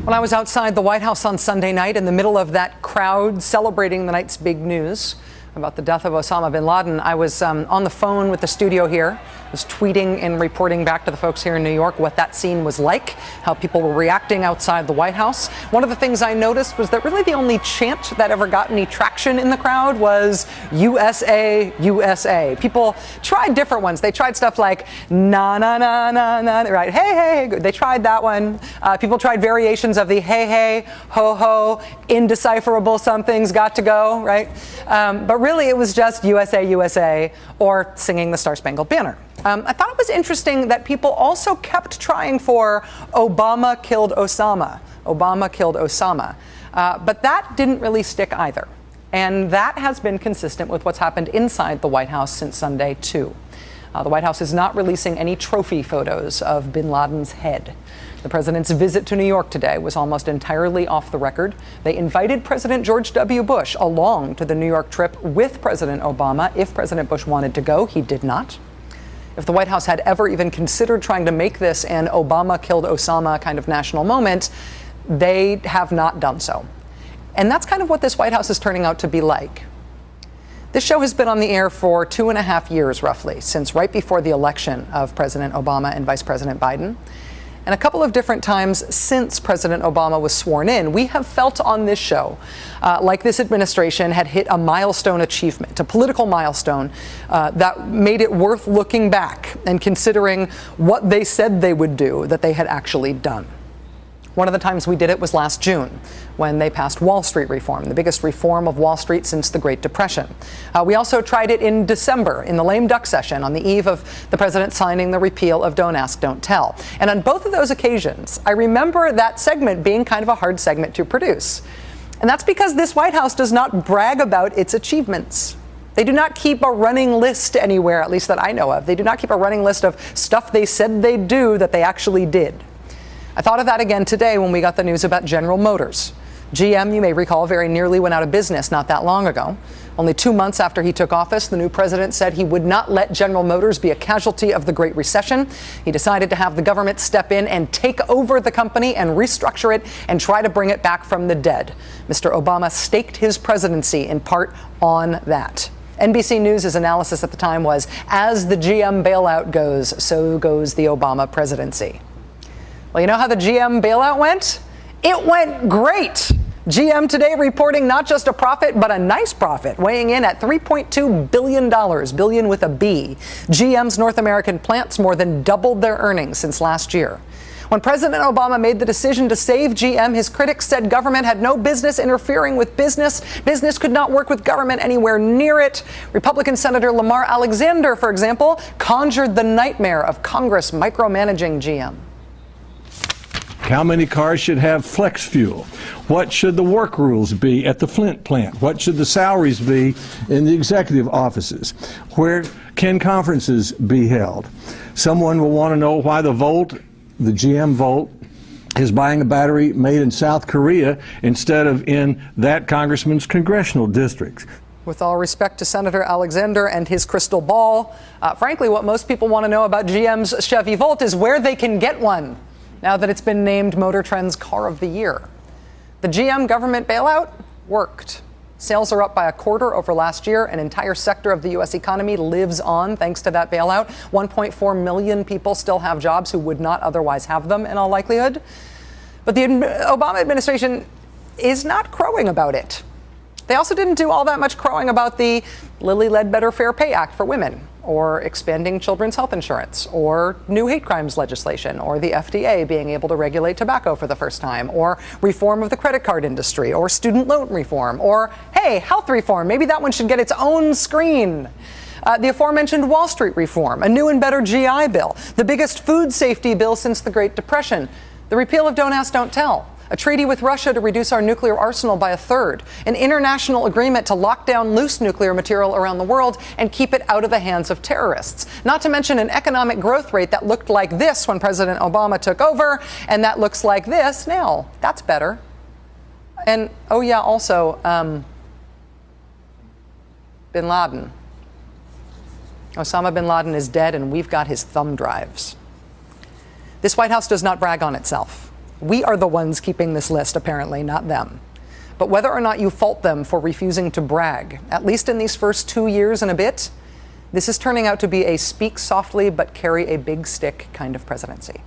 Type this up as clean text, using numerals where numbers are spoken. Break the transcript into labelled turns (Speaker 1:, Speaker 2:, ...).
Speaker 1: When I was outside the White House on Sunday night in the middle of that crowd celebrating the night's big news about the death of Osama bin Laden, I was on the phone with the studio here. I was tweeting and reporting back to the folks here in New York what that scene was like, how people were reacting outside the White House. One of the things I noticed was that really the only chant that ever got any traction in the crowd was USA, USA. People tried different ones. They tried stuff like na na na na na, right? Hey, hey. They tried that one. People tried variations of the hey, hey, ho, ho, indecipherable something's got to go, right? But really it was just USA, USA, or singing the Star Spangled Banner. I thought it was interesting that people also kept trying for Obama killed Osama. Obama killed Osama. But that didn't really stick either. And that has been consistent with what's happened inside the White House since Sunday, too. The White House is not releasing any trophy photos of bin Laden's head. The president's visit to New York today was almost entirely off the record. They invited President George W. Bush along to the New York trip with President Obama. If President Bush wanted to go, he did not. If the White House had ever even considered trying to make this an Obama killed Osama kind of national moment, they have not done so. And that's kind of what this White House is turning out to be like. This show has been on the air for 2.5 years, roughly, since right before the election of President Obama and Vice President Biden. And a couple of different times since President Obama was sworn in, we have felt on this show like this administration had hit a milestone achievement, a political milestone that made it worth looking back and considering what they said they would do that they had actually done. One of the times we did it was last June, when they passed Wall Street reform, the biggest reform of Wall Street since the Great Depression. We also tried it in December, in the lame duck session, on the eve of the president signing the repeal of Don't Ask, Don't Tell. And on both of those occasions, I remember that segment being kind of a hard segment to produce. And that's because this White House does not brag about its achievements. They do not keep a running list anywhere, at least that I know of. They do not keep a running list of stuff they said they'd do that they actually did. I thought of that again today when we got the news about General Motors. GM, you may recall, very nearly went out of business not that long ago. Only 2 months after he took office, the new president said he would not let General Motors be a casualty of the Great Recession. He decided to have the government step in and take over the company and restructure it and try to bring it back from the dead. Mr. Obama staked his presidency in part on that. NBC News' analysis at the time was, as the GM bailout goes, so goes the Obama presidency. Well, you know how the GM bailout went? It went great. GM today reporting not just a profit, but a nice profit, weighing in at $3.2 billion, billion with a B. GM's North American plants more than doubled their earnings since last year. When President Obama made the decision to save GM, his critics said government had no business interfering with business. Business could not work with government anywhere near it. Republican Senator Lamar Alexander, for example, conjured the nightmare of Congress micromanaging GM.
Speaker 2: How many cars should have flex fuel? What should the work rules be at the Flint plant? What should the salaries be in the executive offices? Where can conferences be held? Someone will want to know why the GM Volt, is buying a battery made in South Korea instead of in that congressman's congressional districts.
Speaker 1: With all respect to Senator Alexander and his crystal ball, frankly, what most people want to know about GM's Chevy Volt is where they can get one, now that it's been named Motor Trend's Car of the Year. The GM government bailout worked. Sales are up by 1/4 over last year. An entire sector of the U.S. economy lives on thanks to that bailout. 1.4 million people still have jobs who would not otherwise have them in all likelihood. But the Obama administration is not crowing about it. They also didn't do all that much crowing about the Lilly Ledbetter Fair Pay Act for women, or expanding children's health insurance, or new hate crimes legislation, or the FDA being able to regulate tobacco for the first time, or reform of the credit card industry, or student loan reform, or, hey, health reform. Maybe that one should get its own screen. The aforementioned Wall Street reform, a new and better GI bill, the biggest food safety bill since the Great Depression, the repeal of Don't Ask, Don't Tell, a treaty with Russia to reduce our nuclear arsenal by 1/3, an international agreement to lock down loose nuclear material around the world and keep it out of the hands of terrorists. Not to mention an economic growth rate that looked like this when President Obama took over, and that looks like this now. That's better. And, oh yeah, also, bin Laden. Osama bin Laden is dead, and we've got his thumb drives. This White House does not brag on itself. We are the ones keeping this list, apparently, not them. But whether or not you fault them for refusing to brag, at least in these first 2 years and a bit, this is turning out to be a speak softly but carry a big stick kind of presidency.